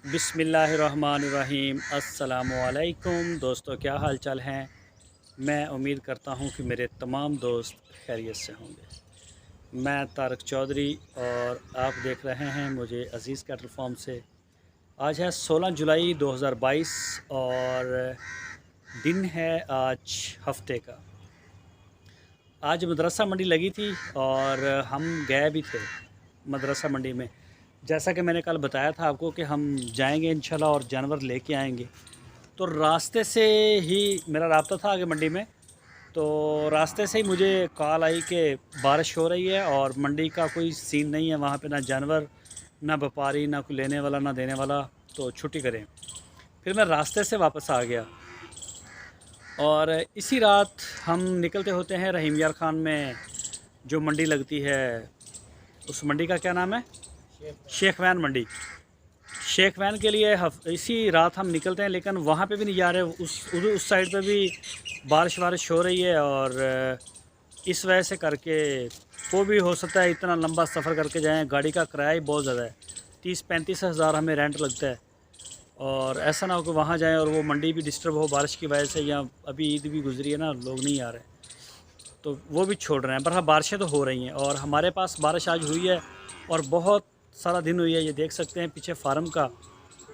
बिस्मिल्लाहिर्रहमानिर्रहीम। अस्सलामुअलैकुम दोस्तों, क्या हाल चाल हैं। मैं उम्मीद करता हूँ कि मेरे तमाम दोस्त खैरियत से होंगे। मैं तारक चौधरी और आप देख रहे हैं मुझे अज़ीज़ कैटल फार्म से। आज है 16 जुलाई 2022 और दिन है आज हफ्ते का। आज मदरसा मंडी लगी थी और हम गए भी थे मदरसा मंडी में। जैसा कि मैंने कल बताया था आपको कि हम जाएंगे इंशाल्लाह और जानवर लेके आएंगे। तो रास्ते से ही मेरा राब्ता था आगे मंडी में, तो रास्ते से ही मुझे कॉल आई कि बारिश हो रही है और मंडी का कोई सीन नहीं है वहाँ पे, ना जानवर ना व्यापारी ना कोई लेने वाला ना देने वाला, तो छुट्टी करें। फिर मैं रास्ते से वापस आ गया और इसी रात हम निकलते होते हैं रहीम यार ख़ान में जो मंडी लगती है। उस मंडी का क्या नाम है? शेख वैन मंडी। शेख वैन के लिए इसी रात हम निकलते हैं, लेकिन वहाँ पे भी नहीं जा रहे। उस साइड पे भी बारिश वारिश हो रही है और इस वजह से करके वो भी हो सकता है इतना लंबा सफ़र करके जाएं। गाड़ी का किराया ही बहुत ज़्यादा है, 30-35 हज़ार हमें रेंट लगता है। और ऐसा ना हो कि वहाँ जाएं और वो मंडी भी डिस्टर्ब हो बारिश की वजह से, या अभी ईद भी गुजरी है ना, लोग नहीं आ रहे तो वो भी छोड़ रहे हैं। पर हाँ, बारिशें तो हो रही हैं और हमारे पास बारिश आज हुई है और बहुत सारा दिन हुई है। ये देख सकते हैं पीछे फार्म का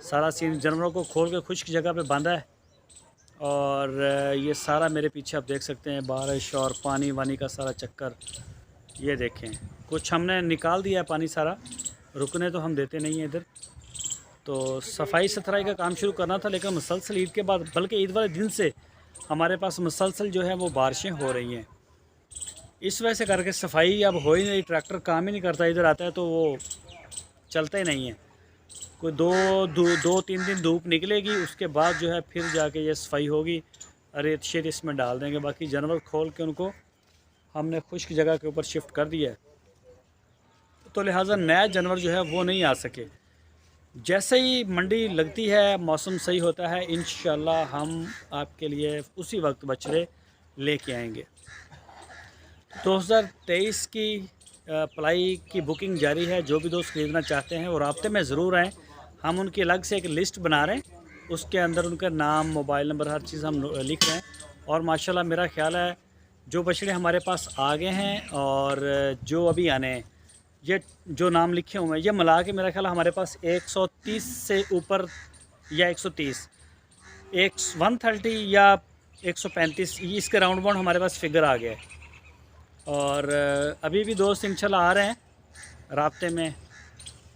सारा सीन, जानवरों को खोल के खुश्क जगह पे बांधा है। और ये सारा मेरे पीछे आप देख सकते हैं बारिश और पानी वानी का सारा चक्कर। ये देखें, कुछ हमने निकाल दिया है पानी सारा, रुकने तो हम देते नहीं हैं इधर। तो सफाई सुथराई का काम शुरू करना था, लेकिन मुसलसल ईद के बाद, बल्कि ईद वाले दिन से हमारे पास मुसलसल जो है वो बारिशें हो रही हैं। इस वजह से करके सफाई अब हो ही नहीं, ट्रैक्टर काम ही नहीं करता। इधर आता है तो वो चलता ही नहीं है। कोई दो तीन दिन धूप निकलेगी, उसके बाद जो है फिर जाके ये सफाई होगी, रेत शेत इसमें डाल देंगे। बाकी जानवर खोल के उनको हमने खुश्क जगह के ऊपर शिफ्ट कर दिया है, तो लिहाजा नया जानवर जो है वो नहीं आ सके। जैसे ही मंडी लगती है, मौसम सही होता है, इंशाल्लाह हम आपके लिए उसी वक्त बछड़े लेके आएंगे। 2023 की पलाई की बुकिंग जारी है। जो भी दोस्त ख़रीदना चाहते हैं वो राब्ते में ज़रूर आएँ। हम उनकी अलग से एक लिस्ट बना रहे हैं, उसके अंदर उनका नाम, मोबाइल नंबर, हर चीज़ हम लिख रहे हैं। और माशाल्लाह मेरा ख़्याल है जो बछड़े हमारे पास आ गए हैं और जो अभी आने हैं, ये जो नाम लिखे हुए हैं, ये मिला के मेरा ख़्याल हमारे पास 130 से ऊपर, या 130, 130 या 135, इसके राउंड बाउंड हमारे पास फिगर आ गया है। और अभी भी दोस्त इंशाल्लाह आ रहे हैं राब्ते में।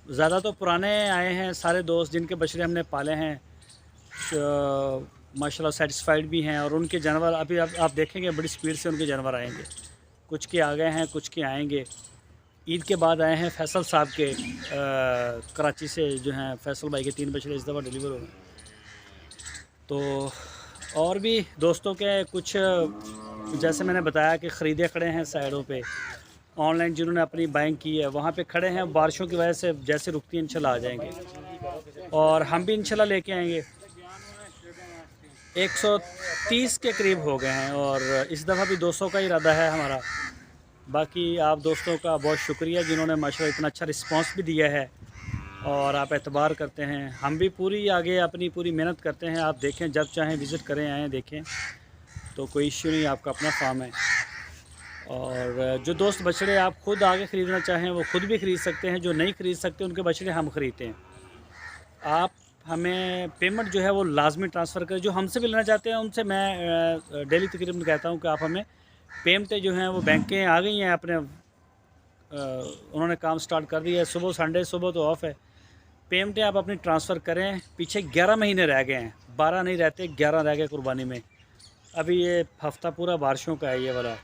ज़्यादा तो पुराने आए हैं सारे दोस्त जिनके बछड़े हमने पाले हैं, माशाल्लाह सेटिस्फाइड भी हैं। और उनके जानवर अभी आप देखेंगे बड़ी स्पीड से उनके जानवर आएंगे। कुछ के आ गए हैं, कुछ के आएंगे। ईद के बाद आए हैं फैसल साहब के, कराची से जो हैं फैसल भाई के 3 बछड़े इस दफ़ा डिलीवर हो गए। तो और भी दोस्तों के कुछ, जैसे मैंने बताया कि ख़रीदे खड़े हैं साइडों पे, ऑनलाइन जिन्होंने अपनी बाइंग की है वहाँ पे खड़े हैं। बारिशों की वजह से जैसे रुकती है इंशाल्लाह आ जाएंगे और हम भी इंशाल्लाह लेके आएंगे। 130 के करीब हो गए हैं और इस दफ़ा भी 200 का इरादा है हमारा। बाकी आप दोस्तों का बहुत शुक्रिया जिन्होंने माशाल्लाह इतना अच्छा रिस्पांस भी दिया है और आप एतबार करते हैं। हम भी पूरी आगे अपनी पूरी मेहनत करते हैं। आप देखें, जब चाहें विज़िट करें, आएँ देखें, तो कोई इश्यू नहीं, आपका अपना फार्म है। और जो दोस्त बछड़े आप ख़ुद आगे ख़रीदना चाहें वो ख़ुद भी ख़रीद सकते हैं। जो नहीं ख़रीद सकते उनके बछड़े हम ख़रीदते हैं। आप हमें पेमेंट जो है वो लाजमी ट्रांसफ़र करें। जो हमसे भी लेना चाहते हैं उनसे मैं डेली तकरीबन कहता हूँ कि आप हमें पेमेंटें जो हैं वो बैंकें आ गई हैं अपने, उन्होंने काम स्टार्ट कर दिया है। सुबह संडे, सुबह तो ऑफ़ है। पेमेंटें आप अपनी ट्रांसफ़र करें। पीछे 11 महीने रह गए हैं, 12 नहीं रहते, 11 रह गए कुर्बानी में। अभी ये हफ़्ता पूरा बारिशों का है ये वाला,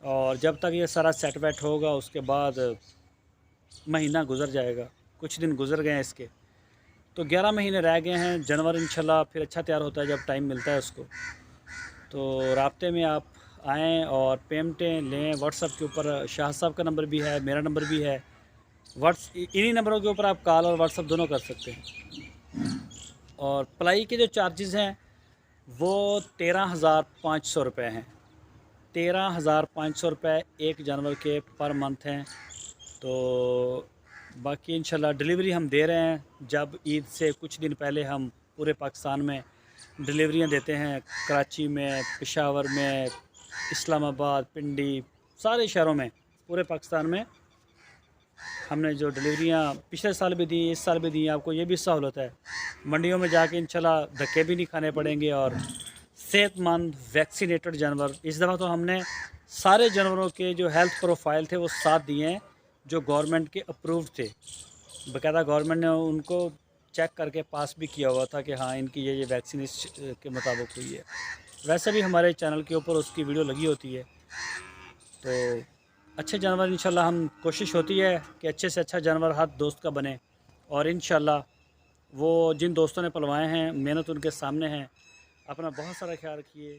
और जब तक ये सारा सेट वेट होगा उसके बाद महीना गुज़र जाएगा। कुछ दिन गुज़र गए हैं इसके, तो 11 महीने रह गए हैं। जानवर इंशाल्लाह फिर अच्छा तैयार होता है जब टाइम मिलता है उसको। तो राब्ते में आप आएँ और पेमेंटें लें। व्हाट्सअप के ऊपर शाह साहब का नंबर भी है, मेरा नंबर भी है। इन्हीं नंबरों के ऊपर आप कॉल और व्हाट्सअप दोनों कर सकते हैं। और पलाई के जो चार्जेज़ हैं वो 13,500 रुपये हैं। 13,500 रुपये एक जानवर के पर मंथ हैं। तो बाकी इंशाल्लाह डिलीवरी हम दे रहे हैं। जब ईद से कुछ दिन पहले हम पूरे पाकिस्तान में डिलीवरियां देते हैं, कराची में, पेशावर में, इस्लामाबाद, पिंडी, सारे शहरों में, पूरे पाकिस्तान में हमने जो डिलीवरियां पिछले साल भी दी, इस साल भी दी। आपको ये भी सहूलत है, मंडियों में जाके इंशाल्लाह धक्के भी नहीं खाने पड़ेंगे और सेहतमंद वैक्सीनेटेड जानवर। इस दफ़ा तो हमने सारे जानवरों के जो हेल्थ प्रोफाइल थे वो 7 दिए हैं जो गवर्नमेंट के अप्रूव थे। बाकायदा गवर्नमेंट ने उनको चेक करके पास भी किया हुआ था कि हाँ इनकी ये वैक्सीन इस के मुताबिक हुई है। वैसे भी हमारे चैनल के ऊपर उसकी वीडियो लगी होती है। तो अच्छे जानवर इंशाल्लाह हम कोशिश होती है कि अच्छे से अच्छा जानवर हर दोस्त का बने, और इंशाल्लाह वो जिन दोस्तों ने पलवाए हैं मेहनत उनके सामने है। अपना बहुत सारा ख्याल रखिए।